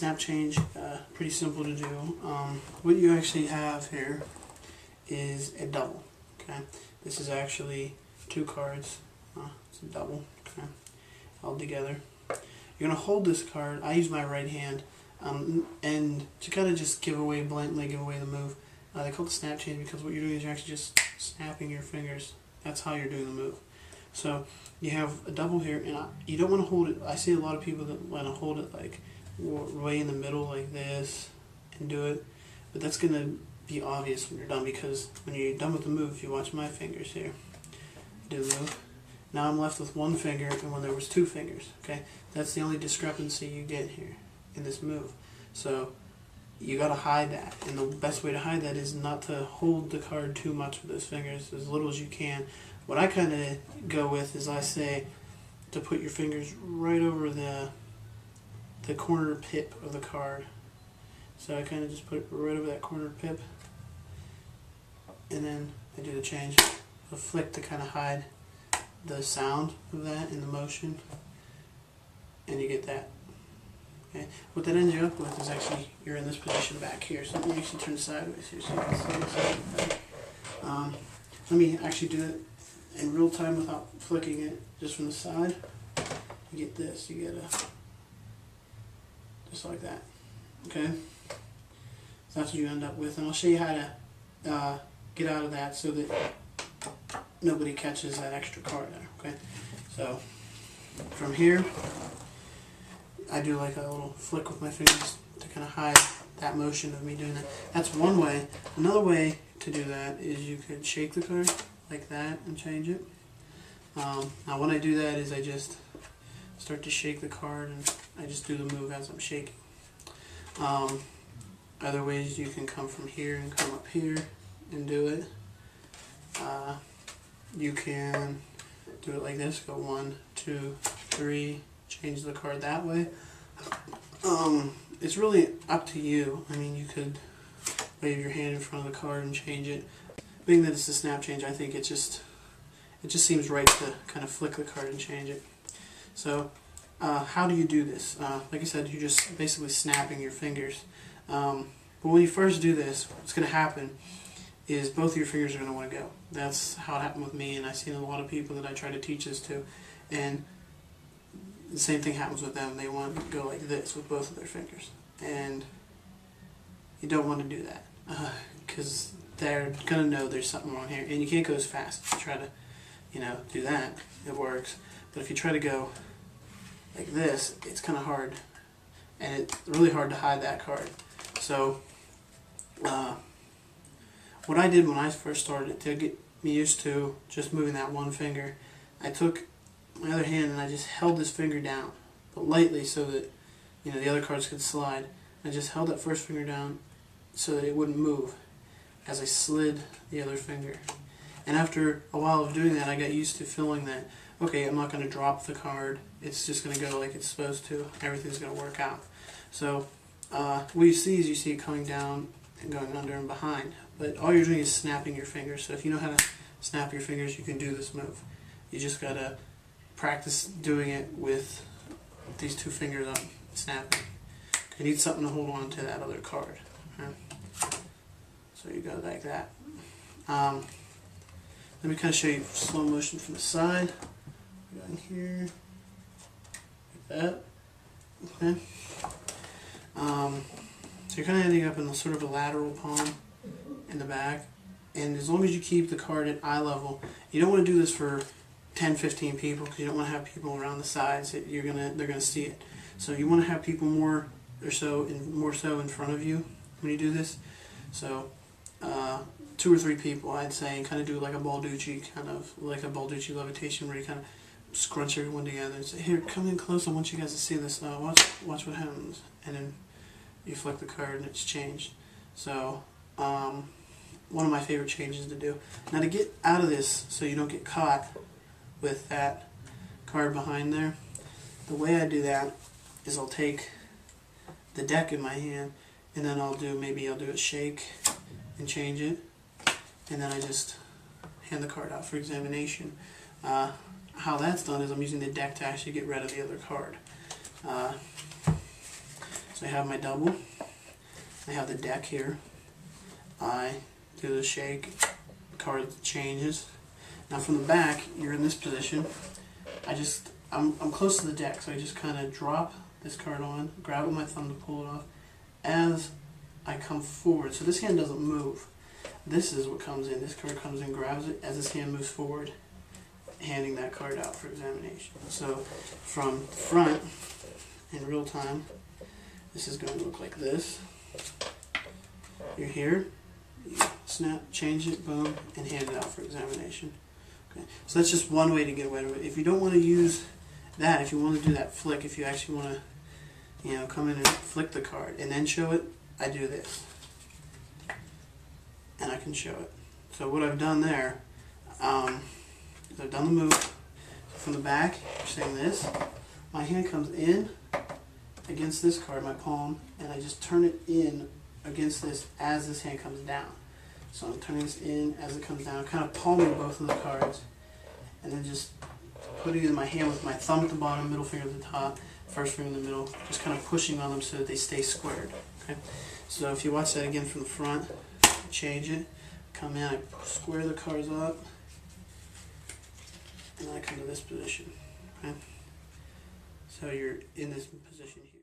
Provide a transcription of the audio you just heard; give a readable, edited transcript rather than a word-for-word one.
snap change, pretty simple to do. What you actually have here is a double. Okay, this is actually 2 cards. It's a double. Okay, all together. You're gonna hold this card. I use my right hand, and to kind of just blatantly give away the move. They call it the snap change because what you're doing is you're actually just snapping your fingers. That's how you're doing the move. So you have a double here, and you don't want to hold it. I see a lot of people that want to hold it like way in the middle like this and do it, but that's going to be obvious when you're done, because when you're done with the move, if you watch my fingers here, do the move. Now I'm left with 1 finger, and when there was 2 fingers. Okay, that's the only discrepancy you get here in this move. So you got to hide that, and the best way to hide that is not to hold the card too much with those fingers, as little as you can. What I kind of go with is I say to put your fingers right over the corner pip of the card. So I kind of just put it right over that corner pip, and then I do the change, a flick to kind of hide the sound of that in the motion, and you get that. Okay. What that ends you up with is actually you're in this position back here. So let me actually turn sideways here so you can see this. Let me actually do it in real time without flicking it, just from the side. You get this. You get just like that. Okay. So that's what you end up with, and I'll show you how to get out of that so that nobody catches that extra card there. Okay. So from here, I do like a little flick with my fingers to kind of hide that motion of me doing that. That's one way. Another way to do that is you could shake the card like that and change it. Now when I do that is I just start to shake the card, and I just do the move as I'm shaking. Other ways, you can come from here and come up here and do it. You can do it like this, go 1, 2, 3, change the card that way. It's really up to you. I mean, you could wave your hand in front of the card and change it. Being that it's a snap change, I think it just seems right to kind of flick the card and change it. So how do you do this? Like I said, you're just basically snapping your fingers. But when you first do this, what's going to happen is both of your fingers are going to want to go. That's how it happened with me, and I've seen a lot of people that I try to teach this to, and the same thing happens with them. They want to go like this with both of their fingers, and you don't want to do that because they're going to know there's something wrong here, and you can't go as fast. If you try to, do that, it works. But if you try to go like this, it's kind of hard, and it's really hard to hide that card. So what I did when I first started to get me used to just moving that 1 finger, I took my other hand and I just held this finger down, but lightly, so that the other cards could slide. I just held that first finger down so that it wouldn't move as I slid the other finger. And after a while of doing that, I got used to feeling that, okay, I'm not going to drop the card, it's just going to go like it's supposed to, everything's going to work out. So what you see it coming down and going under and behind, but all you're doing is snapping your fingers. So if you know how to snap your fingers, you can do this move. You just got to practice doing it with these 2 fingers up, snapping. You need something to hold on to that other card. Okay? So you go like that. Let me kind of show you slow motion from the side. Go in here, like that. Okay. So you're kind of ending up in sort of a lateral palm in the back, and as long as you keep the card at eye level, you don't want to do this for 10-15 people, because you don't want to have people around the sides that they're gonna see it. So you want to have people more so in front of you when you do this. So 2 or 3 people, I'd say, and kind of do like a Balducci levitation, where you kind of scrunch everyone together and say, "Here, come in close. I want you guys to see this. Watch what happens." And then you flick the card and it's changed. So one of my favorite changes to do. Now, to get out of this so you don't get caught with that card behind there, the way I do that is I'll take the deck in my hand, and then I'll do a shake and change it, and then I just hand the card out for examination. How that's done is I'm using the deck to actually get rid of the other card. So I have my double. I have the deck here. I do the shake. The card changes. Now from the back, you're in this position. I'm close to the deck, so I just kind of drop this card on, grab it with my thumb to pull it off as I come forward. So this hand doesn't move. This is what comes in. This card comes in, grabs it as this hand moves forward, handing that card out for examination. So from front, in real time, this is going to look like this. You're here, you snap, change it, boom, and hand it out for examination. Okay. So that's just one way to get away with it. If you don't want to use that, if you want to do that flick, if you actually want to, come in and flick the card and then show it, I do this. And I can show it. So what I've done there, is I've done the move from the back, saying this. My hand comes in against this card, my palm, and I just turn it in against this as this hand comes down. So I'm turning this in as it comes down, kind of palming both of the cards, and then just putting it in my hand with my thumb at the bottom, middle finger at the top, first finger in the middle, just kind of pushing on them so that they stay squared. Okay? So if you watch that again from the front, change it, come in, I square the cards up, and then I come to this position. Okay? So you're in this position here.